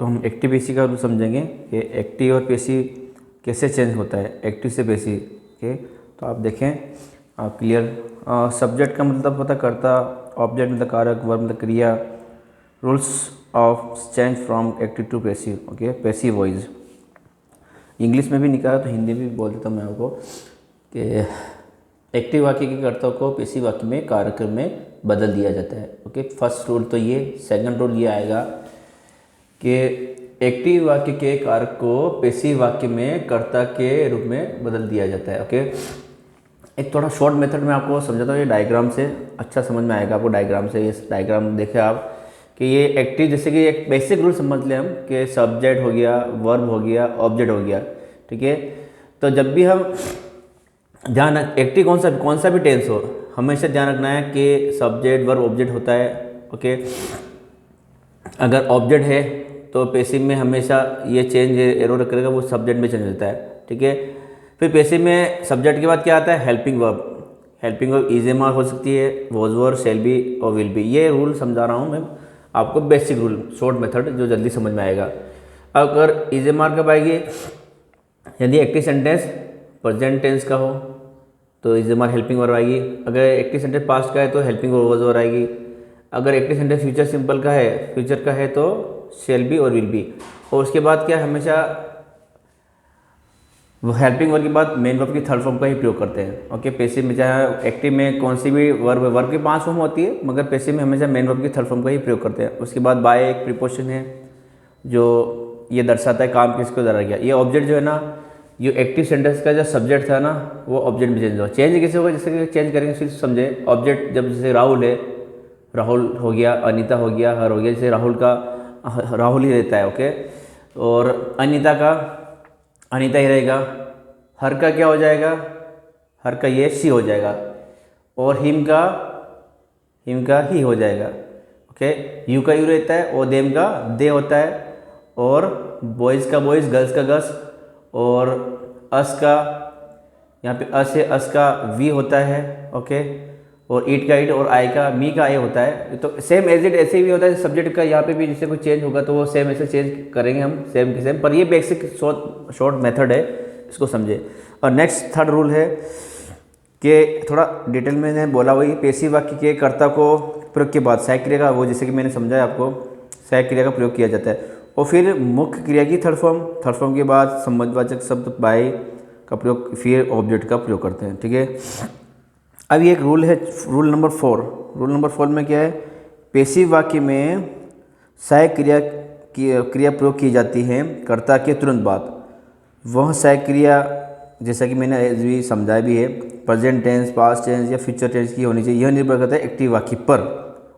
तो हम active passive का रूल समझेंगे कि एक्टिव और पेसिव कैसे चेंज होता है, एक्टिव से पेसिव। ओके, तो आप देखें, आप क्लियर। सब्जेक्ट का मतलब होता कर्ता, ऑब्जेक्ट मतलब कारक, वर्ब मतलब क्रिया। Rules of change from active to passive. Okay, passive voice English में भी निकाला तो हिंदी में भी बोल देता हूँ मैं आपको कि एक्टिव वाक्य के कर्ता को पेसिव वाक्य में कारक में बदल दिया जाता है। ओके, फर्स्ट रूल तो ये। सेकंड रूल ये आएगा कि एक्टिव वाक्य के कारक को पेसिव वाक्य में कर्ता के रूप में बदल दिया जाता है। ओके, एक थोड़ा शॉर्ट मेथड में आपको समझाता हूँ, ये डायग्राम से अच्छा समझ में आएगा आपको। डायग्राम से, ये डायग्राम देखें आप कि ये एक्टिव, जैसे कि एक बेसिक रूल समझ लें हम कि सब्जेक्ट हो गया, वर्ब हो गया, ऑब्जेक्ट हो गया। ठीक है, तो जब भी हम ध्यान, एक्टिव कौन सा भी टेंस हो, हमेशा ध्यान रखना है कि सब्जेक्ट वर्ब ऑब्जेक्ट होता है। ओके, अगर ऑब्जेक्ट है तो पेसिव में हमेशा ये चेंज एरो करेगा, वो सब्जेक्ट में चेंज होता है। ठीक है, फिर पेसिव में सब्जेक्ट के बाद क्या आता है, helping verb. Helping verb is am are हो सकती है, वॉज वर, शैल बी और विल बी। ये रूल समझा रहा हूँ मैं आपको, बेसिक रूल, शॉर्ट मेथड जो जल्दी समझ में आएगा। अगर इज एम आर कब आएगी, यदि एक्टिव सेंटेंस प्रेजेंट टेंस का हो तो is am are helping verb आएगी। अगर एक्टिव सेंटेंस पास्ट का है तो हेल्पिंग वर्ब, वॉज वर आएगी। अगर एक्टिव सेंटेंस फ्यूचर सिंपल का है, फ्यूचर का है तो शैल बी और विल बी। और उसके बाद क्या, हमेशा वो हेल्पिंग वर्ब के बाद मेन वर्ब की थर्ड फॉर्म का ही प्रयोग करते हैं। ओके, पेसिव में चाहे एक्टिव में कौन सी भी वर्ब की 5 फॉर्म होती है, मगर पेसिव में हमेशा मेन वर्ब की थर्ड फॉर्म का ही प्रयोग करते हैं। उसके बाद बाय एक प्रीपोजिशन है जो ये दर्शाता है काम किसको दर्शाया गया। ये ऑब्जेक्ट जो है ना, जो एक्टिव सेंटेंस का जो सब्जेक्ट था ना, वो ऑब्जेक्ट में चेंज होगा। चेंज कैसे होगा, जैसे कि चेंज करेंगे फिर समझे। ऑब्जेक्ट जब जैसे राहुल है, राहुल हो गया, अनीता हो गया, हर हो गया। जैसे राहुल का राहुल ही रहता है। ओके, और अनीता का अनीता ही रहेगा। हर का क्या हो जाएगा, हर का ये शी हो जाएगा। और हिम का ही हो जाएगा। ओके, यू का यू रहता है, और देम का दे होता है। और बॉयज़ का बॉयज़, गर्ल्स का गर्ल्स। और अस का, यहाँ पे अस है, अस का वी होता है। ओके, और ईट का ईट, और आई का मी का आई होता है। तो सेम एज इट ऐसे भी होता है सब्जेक्ट का। यहाँ पे भी जैसे कोई चेंज होगा तो वो सेम ऐसे चेंज करेंगे हम, सेम के सेम। पर ये बेसिक शॉर्ट मेथड है, इसको समझे। और नेक्स्ट थर्ड रूल है कि थोड़ा डिटेल में मैंने बोला, वही पेसिव वाक्य के कर्ता को प्रयोग के बाद सहायक क्रिया का, वो जैसे कि मैंने समझाया आपको, सहायक क्रिया का प्रयोग किया जाता है। और फिर मुख्य क्रिया की थर्ड फॉर्म के बाद संबंधवाचक शब्द बाय का प्रयोग, फिर ऑब्जेक्ट का प्रयोग करते हैं। ठीक है, अब ये एक रूल है, रूल नंबर 4। रूल नंबर 4 में क्या है, पेसिव वाक्य में सहायक क्रिया प्रयोग की जाती है कर्ता के तुरंत बाद। वह सहायक क्रिया, जैसा कि मैंने भी समझाया भी है, प्रेजेंट टेंस, पास्ट टेंस या फ्यूचर टेंस की होनी चाहिए। यह निर्भर करता है एक्टिव वाक्य पर।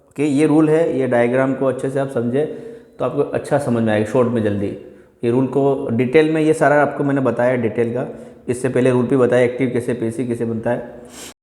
ओके, ये रूल है। ये डायग्राम को अच्छे से आप समझे तो आपको अच्छा समझ में आएगा शॉर्ट में जल्दी। ये रूल को डिटेल में, ये सारा आपको मैंने बताया डिटेल का। इससे पहले रूल भी बताया एक्टिव कैसे पेसिव कैसे बनता है।